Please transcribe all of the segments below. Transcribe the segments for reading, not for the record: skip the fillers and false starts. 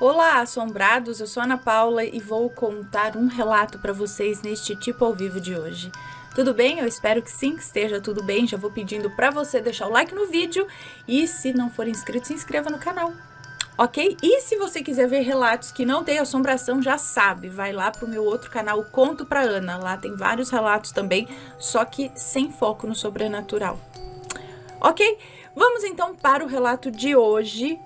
Olá, assombrados! Eu sou Ana Paula e vou contar um relato para vocês neste Tipo ao Vivo de hoje. Tudo bem? Eu espero que sim, que esteja tudo bem. Já vou pedindo para você deixar o like no vídeo e, se não for inscrito, se inscreva no canal, ok? E se você quiser ver relatos que não tem assombração, já sabe, vai lá pro meu outro canal, Conto pra Ana. Lá tem vários relatos também, só que sem foco no sobrenatural. Ok? Vamos então para o relato de hoje,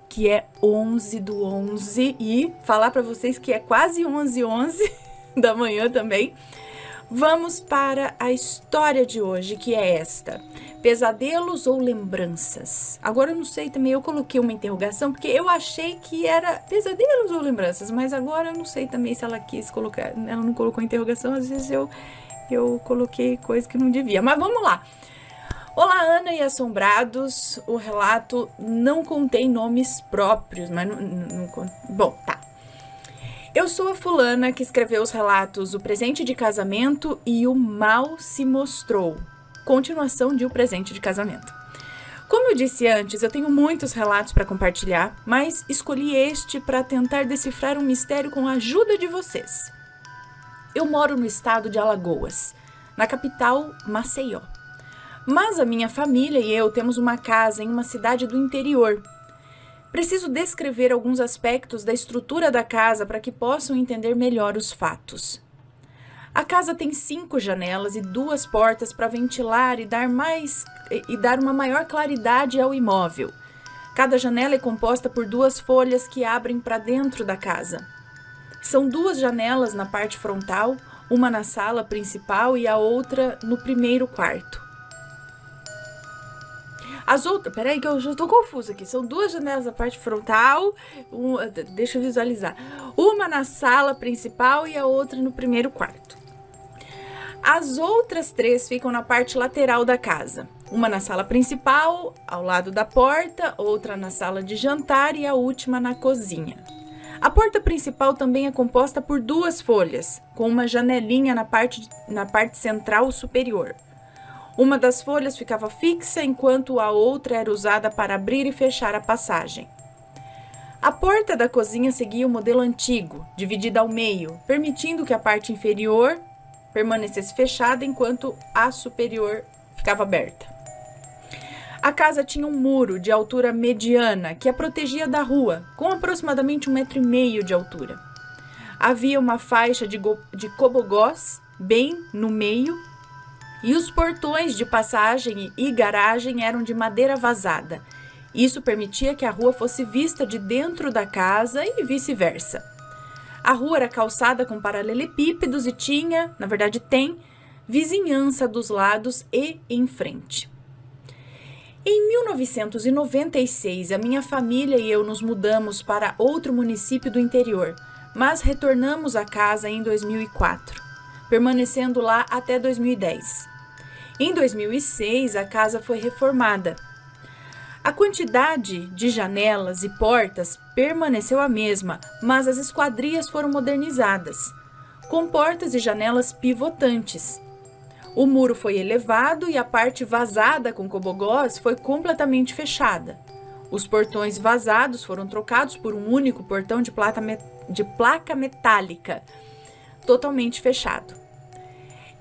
que é 11/11, e falar para vocês que é quase 11h11 da manhã também. Vamos para a história de hoje, que é esta: pesadelos ou lembranças? Agora eu não sei também, eu coloquei uma interrogação, porque eu achei que era pesadelos ou lembranças, mas agora eu não sei também se ela quis colocar, ela não colocou interrogação, às vezes eu coloquei coisa que não devia, mas vamos lá. Olá, Ana e assombrados. O relato não contém nomes próprios, mas bom, tá. Eu sou a fulana que escreveu os relatos O Presente de Casamento e O Mal Se Mostrou, continuação de O Presente de Casamento. Como eu disse antes, eu tenho muitos relatos para compartilhar, mas escolhi este para tentar decifrar um mistério com a ajuda de vocês. Eu moro no estado de Alagoas, na capital Maceió. Mas a minha família e eu temos uma casa em uma cidade do interior. Preciso descrever alguns aspectos da estrutura da casa para que possam entender melhor os fatos. A casa tem 5 janelas e 2 portas para ventilar e dar uma maior claridade ao imóvel. Cada janela é composta por 2 folhas que abrem para dentro da casa. São 2 janelas na parte frontal, uma na sala principal e a outra no primeiro quarto. As outras, peraí que eu já tô confusa aqui, são 2 janelas na parte frontal, deixa eu visualizar, uma na sala principal e a outra no primeiro quarto. As outras 3 ficam na parte lateral da casa, uma na sala principal, ao lado da porta, outra na sala de jantar e a última na cozinha. A porta principal também é composta por 2 folhas, com uma janelinha na parte central superior. Uma das folhas ficava fixa, enquanto a outra era usada para abrir e fechar a passagem. A porta da cozinha seguia o modelo antigo, dividida ao meio, permitindo que a parte inferior permanecesse fechada, enquanto a superior ficava aberta. A casa tinha um muro de altura mediana que a protegia da rua, com aproximadamente 1,5 m de altura. Havia uma faixa de cobogós bem no meio, e os portões de passagem e garagem eram de madeira vazada. Isso permitia que a rua fosse vista de dentro da casa e vice-versa. A rua era calçada com paralelepípedos e tem, vizinhança dos lados e em frente. Em 1996, a minha família e eu nos mudamos para outro município do interior, mas retornamos à casa em 2004. Permanecendo lá até 2010. Em 2006, a casa foi reformada. A quantidade de janelas e portas permaneceu a mesma, mas as esquadrias foram modernizadas, com portas e janelas pivotantes. O muro foi elevado e a parte vazada com cobogós foi completamente fechada. Os portões vazados foram trocados por um único portão de placa metálica, totalmente fechado.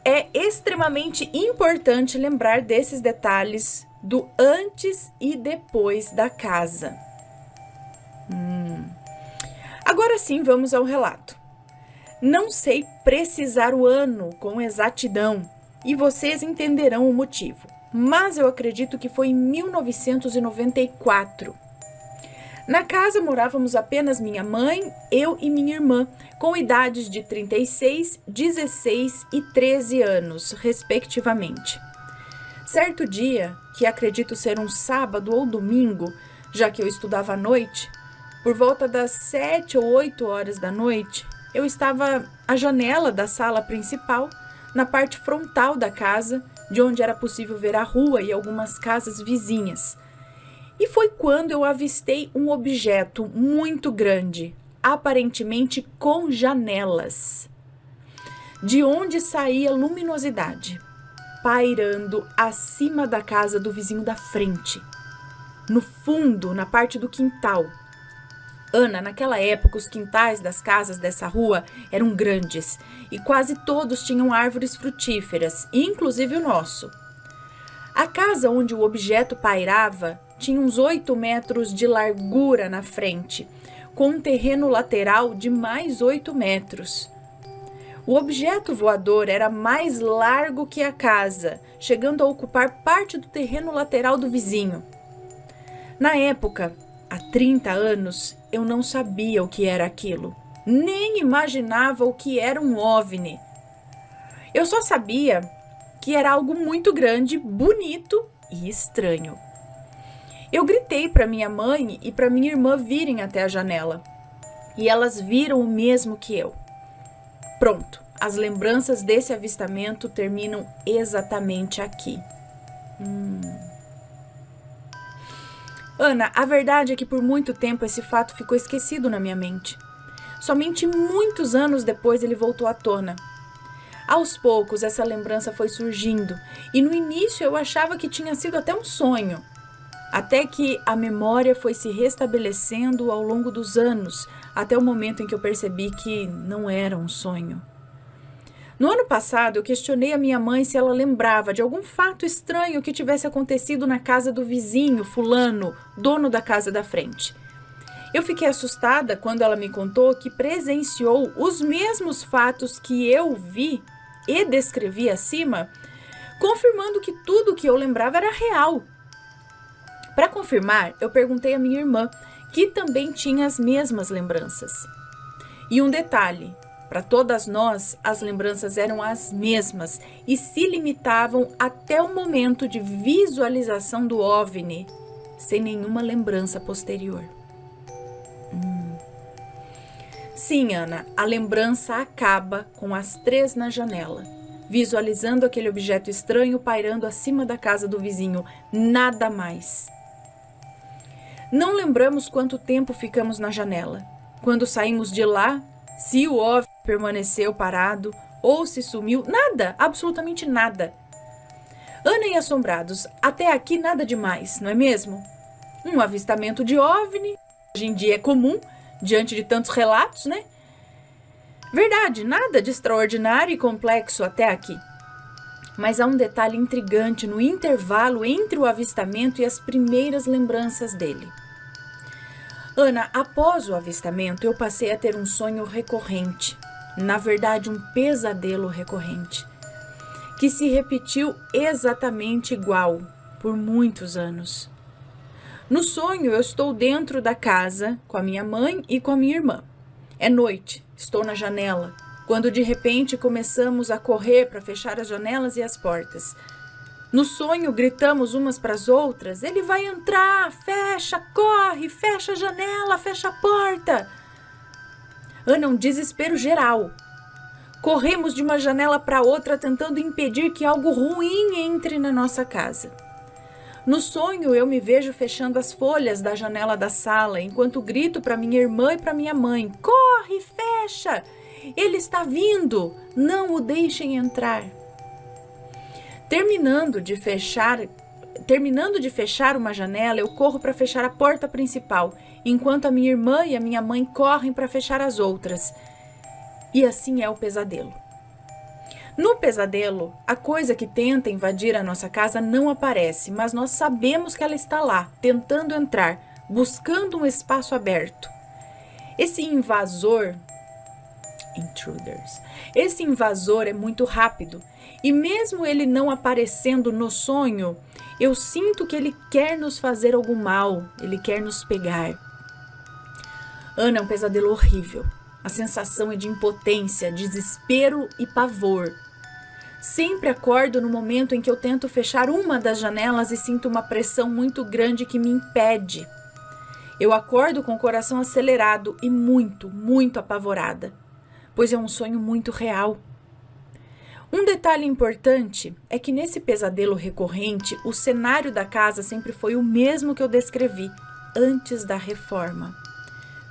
É extremamente importante lembrar desses detalhes do antes e depois da casa. Agora sim, vamos ao relato. Não sei precisar o ano com exatidão e vocês entenderão o motivo, mas eu acredito que foi em 1994. Na casa morávamos apenas minha mãe, eu e minha irmã, com idades de 36, 16 e 13 anos, respectivamente. Certo dia, que acredito ser um sábado ou domingo, já que eu estudava à noite, por volta das 7 ou 8 horas da noite, eu estava à janela da sala principal, na parte frontal da casa, de onde era possível ver a rua e algumas casas vizinhas. E foi quando eu avistei um objeto muito grande, aparentemente com janelas, de onde saía luminosidade, pairando acima da casa do vizinho da frente, no fundo, na parte do quintal, Ana, naquela época, os quintais das casas dessa rua eram grandes e quase todos tinham árvores frutíferas, inclusive o nosso. A casa onde o objeto pairava tinha uns 8 metros de largura na frente, com um terreno lateral de mais 8 metros. O objeto voador era mais largo que a casa, chegando a ocupar parte do terreno lateral do vizinho. Na época, há 30 anos, eu não sabia o que era aquilo, nem imaginava o que era um OVNI. Eu só sabia que era algo muito grande, bonito e estranho. Eu gritei para minha mãe e para minha irmã virem até a janela, e elas viram o mesmo que eu. Pronto, as lembranças desse avistamento terminam exatamente aqui. Ana, a verdade é que por muito tempo esse fato ficou esquecido na minha mente. Somente muitos anos depois ele voltou à tona. Aos poucos essa lembrança foi surgindo e no início eu achava que tinha sido até um sonho. Até que a memória foi se restabelecendo ao longo dos anos, até o momento em que eu percebi que não era um sonho. No ano passado, eu questionei a minha mãe se ela lembrava de algum fato estranho que tivesse acontecido na casa do vizinho, fulano, dono da casa da frente. Eu fiquei assustada quando ela me contou que presenciou os mesmos fatos que eu vi e descrevi acima, confirmando que tudo o que eu lembrava era real. Para confirmar, eu perguntei à minha irmã, que também tinha as mesmas lembranças. E um detalhe, para todas nós, as lembranças eram as mesmas e se limitavam até o momento de visualização do OVNI, sem nenhuma lembrança posterior. Sim, Ana, a lembrança acaba com as 3 na janela, visualizando aquele objeto estranho pairando acima da casa do vizinho, nada mais. Não lembramos quanto tempo ficamos na janela. Quando saímos de lá, se o OVNI permaneceu parado ou se sumiu, nada, absolutamente nada. Ana e assombrados, até aqui nada demais, não é mesmo? Um avistamento de OVNI, hoje em dia é comum, diante de tantos relatos, né? Verdade, nada de extraordinário e complexo até aqui. Mas há um detalhe intrigante no intervalo entre o avistamento e as primeiras lembranças dele. Ana, após o avistamento, eu passei a ter um sonho recorrente, na verdade um pesadelo recorrente, que se repetiu exatamente igual por muitos anos. No sonho, eu estou dentro da casa com a minha mãe e com a minha irmã. É noite, estou na janela, quando de repente começamos a correr para fechar as janelas e as portas. No sonho, gritamos umas para as outras, ele vai entrar, fecha, corre, fecha a janela, fecha a porta. Ana, um desespero geral. Corremos de uma janela para outra tentando impedir que algo ruim entre na nossa casa. No sonho, eu me vejo fechando as folhas da janela da sala, enquanto grito para minha irmã e para minha mãe, corre, fecha, ele está vindo, não o deixem entrar. Terminando de fechar uma janela, eu corro para fechar a porta principal, enquanto a minha irmã e a minha mãe correm para fechar as outras. E assim é o pesadelo. No pesadelo, a coisa que tenta invadir a nossa casa não aparece, mas nós sabemos que ela está lá, tentando entrar, buscando um espaço aberto. Esse invasor é muito rápido. E mesmo ele não aparecendo no sonho, eu sinto que ele quer nos fazer algum mal, ele quer nos pegar. Ana, é um pesadelo horrível. A sensação é de impotência, desespero e pavor. Sempre acordo no momento em que eu tento fechar uma das janelas e sinto uma pressão muito grande que me impede. Eu acordo com o coração acelerado e muito, muito apavorada, pois é um sonho muito real. Um detalhe importante é que nesse pesadelo recorrente, o cenário da casa sempre foi o mesmo que eu descrevi antes da reforma.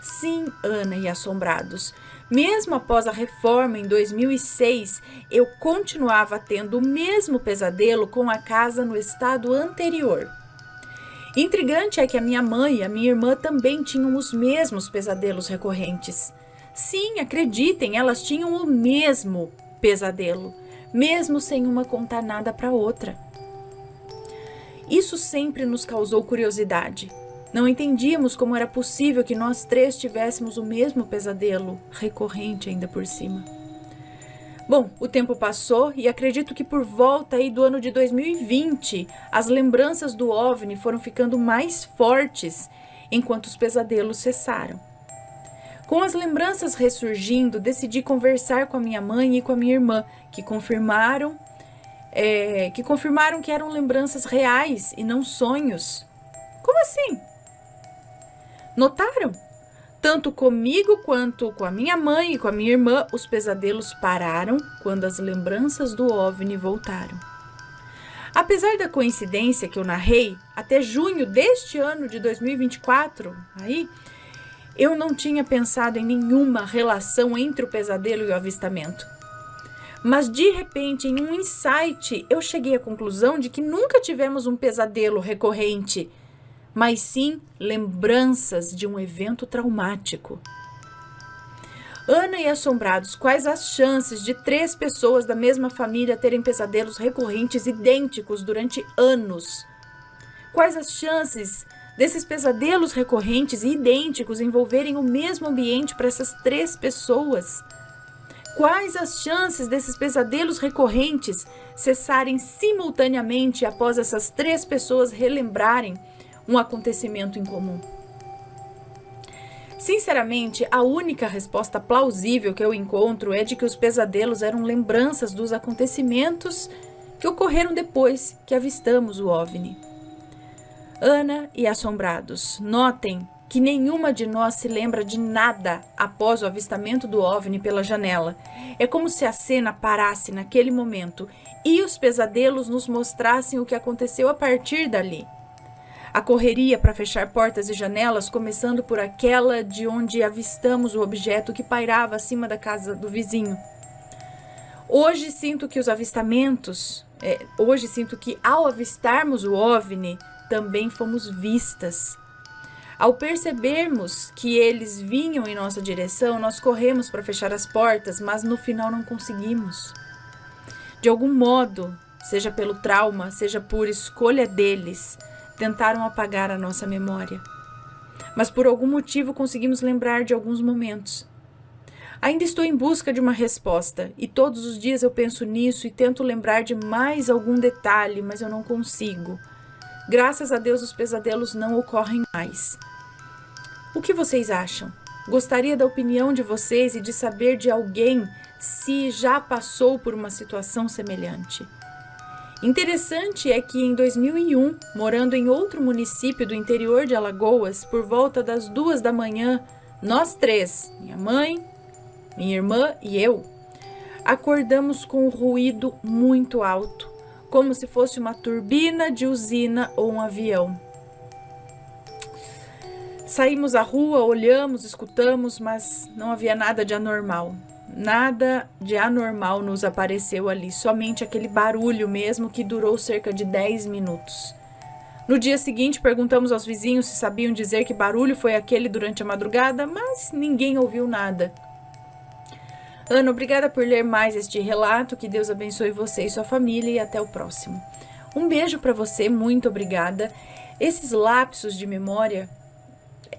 Sim, Ana e assombrados, mesmo após a reforma em 2006, eu continuava tendo o mesmo pesadelo com a casa no estado anterior. Intrigante é que a minha mãe e a minha irmã também tinham os mesmos pesadelos recorrentes. Sim, acreditem, elas tinham o mesmo pesadelo, mesmo sem uma contar nada para a outra. Isso sempre nos causou curiosidade. Não entendíamos como era possível que nós três tivéssemos o mesmo pesadelo, recorrente ainda por cima. Bom, o tempo passou e acredito que por volta aí do ano de 2020, as lembranças do OVNI foram ficando mais fortes enquanto os pesadelos cessaram. Com as lembranças ressurgindo, decidi conversar com a minha mãe e com a minha irmã, que confirmaram que eram lembranças reais e não sonhos. Como assim? Notaram? Tanto comigo quanto com a minha mãe e com a minha irmã, os pesadelos pararam quando as lembranças do OVNI voltaram. Apesar da coincidência que eu narrei, até junho deste ano de 2024, eu não tinha pensado em nenhuma relação entre o pesadelo e o avistamento. Mas de repente, em um insight, eu cheguei à conclusão de que nunca tivemos um pesadelo recorrente, mas sim lembranças de um evento traumático. Ana e Assombrados, quais as chances de 3 pessoas da mesma família terem pesadelos recorrentes idênticos durante anos? Quais as chances desses pesadelos recorrentes e idênticos envolverem o mesmo ambiente para essas 3 pessoas? Quais as chances desses pesadelos recorrentes cessarem simultaneamente após essas 3 pessoas relembrarem um acontecimento em comum? Sinceramente, a única resposta plausível que eu encontro é de que os pesadelos eram lembranças dos acontecimentos que ocorreram depois que avistamos o OVNI. Ana e Assombrados, notem que nenhuma de nós se lembra de nada após o avistamento do OVNI pela janela. É como se a cena parasse naquele momento e os pesadelos nos mostrassem o que aconteceu a partir dali. A correria para fechar portas e janelas, começando por aquela de onde avistamos o objeto que pairava acima da casa do vizinho. Hoje sinto que ao avistarmos o OVNI, também fomos vistas. Ao percebermos que eles vinham em nossa direção, nós corremos para fechar as portas, mas no final não conseguimos. De algum modo, seja pelo trauma, seja por escolha deles, tentaram apagar a nossa memória. Mas por algum motivo conseguimos lembrar de alguns momentos. Ainda estou em busca de uma resposta, e todos os dias eu penso nisso e tento lembrar de mais algum detalhe, mas eu não consigo. Graças a Deus os pesadelos não ocorrem mais. O que vocês acham? Gostaria da opinião de vocês e de saber de alguém se já passou por uma situação semelhante. Interessante é que em 2001, morando em outro município do interior de Alagoas, por volta das 2 da manhã, nós 3, minha mãe, minha irmã e eu, acordamos com um ruído muito alto, como se fosse uma turbina de usina ou um avião. Saímos à rua, olhamos, escutamos, mas não havia nada de anormal. Nada de anormal nos apareceu ali, somente aquele barulho mesmo que durou cerca de 10 minutos. No dia seguinte, perguntamos aos vizinhos se sabiam dizer que barulho foi aquele durante a madrugada, mas ninguém ouviu nada. Ana, obrigada por ler mais este relato, que Deus abençoe você e sua família e até o próximo. Um beijo para você, muito obrigada. Esses lapsos de memória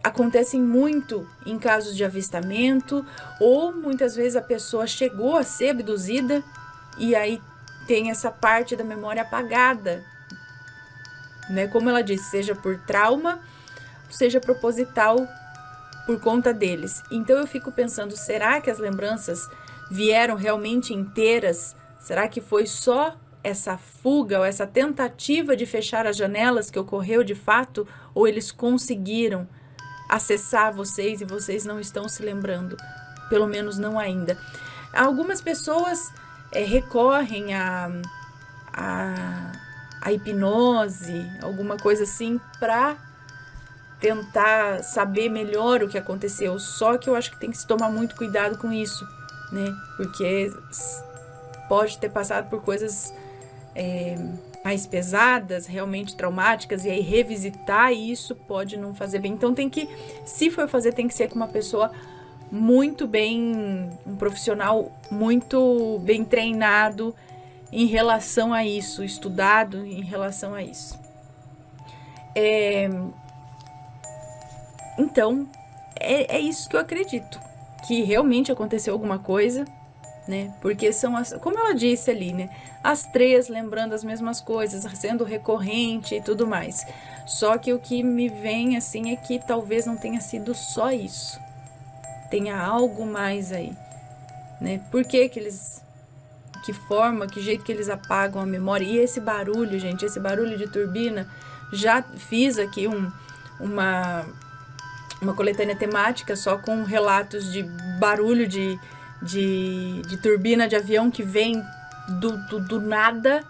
acontecem muito em casos de avistamento, ou muitas vezes a pessoa chegou a ser abduzida e aí tem essa parte da memória apagada, né? Como ela disse, seja por trauma, seja proposital por conta deles. Então eu fico pensando, será que as lembranças vieram realmente inteiras? Será que foi só essa fuga ou essa tentativa de fechar as janelas que ocorreu de fato, ou eles conseguiram acessar vocês e vocês não estão se lembrando, pelo menos não ainda. Algumas pessoas recorrem a hipnose, alguma coisa assim, para tentar saber melhor o que aconteceu, só que eu acho que tem que se tomar muito cuidado com isso, né, porque pode ter passado por coisas mais pesadas, realmente traumáticas, e aí revisitar isso pode não fazer bem. Então tem que, se for fazer, tem que ser com uma pessoa muito bem, um profissional muito bem treinado em relação a isso, estudado em relação a isso. Então, é isso que eu acredito, que realmente aconteceu alguma coisa, né? Porque são como ela disse ali, né? As 3 lembrando as mesmas coisas, sendo recorrente e tudo mais. Só que o que me vem assim é que talvez não tenha sido só isso. Tenha algo mais aí, né? Por que eles, que forma, que jeito que eles apagam a memória? E esse barulho, gente, esse barulho de turbina, já fiz aqui uma coletânea temática só com relatos de barulho de turbina de avião que vem do nada,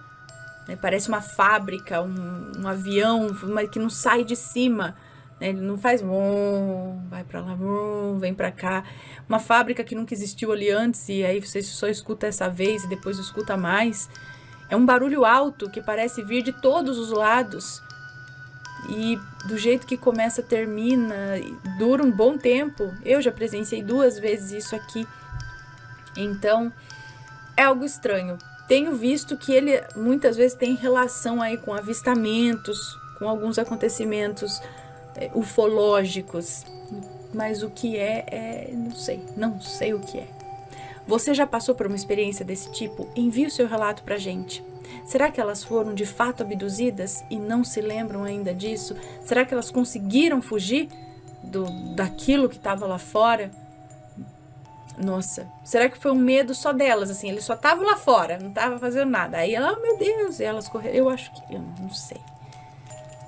né? Parece uma fábrica, um avião, mas que não sai de cima, né? Ele não faz vai pra lá, vem pra cá. Uma fábrica que nunca existiu ali antes, e aí você só escuta essa vez e depois escuta mais. É um barulho alto que parece vir de todos os lados. E do jeito que começa, termina, dura um bom tempo. Eu já presenciei 2 vezes isso aqui. Então, é algo estranho. Tenho visto que ele muitas vezes tem relação aí com avistamentos, com alguns acontecimentos ufológicos. Mas o que não sei o que é. Você já passou por uma experiência desse tipo? Envie o seu relato pra gente. Será que elas foram de fato abduzidas e não se lembram ainda disso? Será que elas conseguiram fugir daquilo que estava lá fora? Nossa, será que foi um medo só delas, assim, eles só estavam lá fora, não estavam fazendo nada. Aí ela, oh meu Deus, e elas correram. Eu acho que, eu não sei.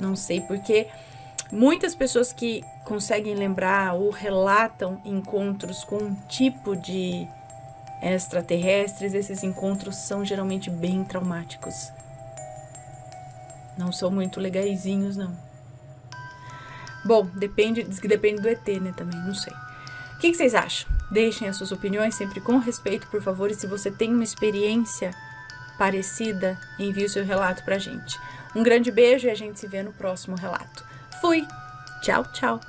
Não sei, porque muitas pessoas que conseguem lembrar ou relatam encontros com um tipo de extraterrestres, esses encontros são geralmente bem traumáticos. Não são muito legaizinhos, não. Bom, diz que depende do ET, né, também, não sei. O que vocês acham? Deixem as suas opiniões, sempre com respeito, por favor. E se você tem uma experiência parecida, envie o seu relato pra gente. Um grande beijo e a gente se vê no próximo relato. Fui! Tchau, tchau!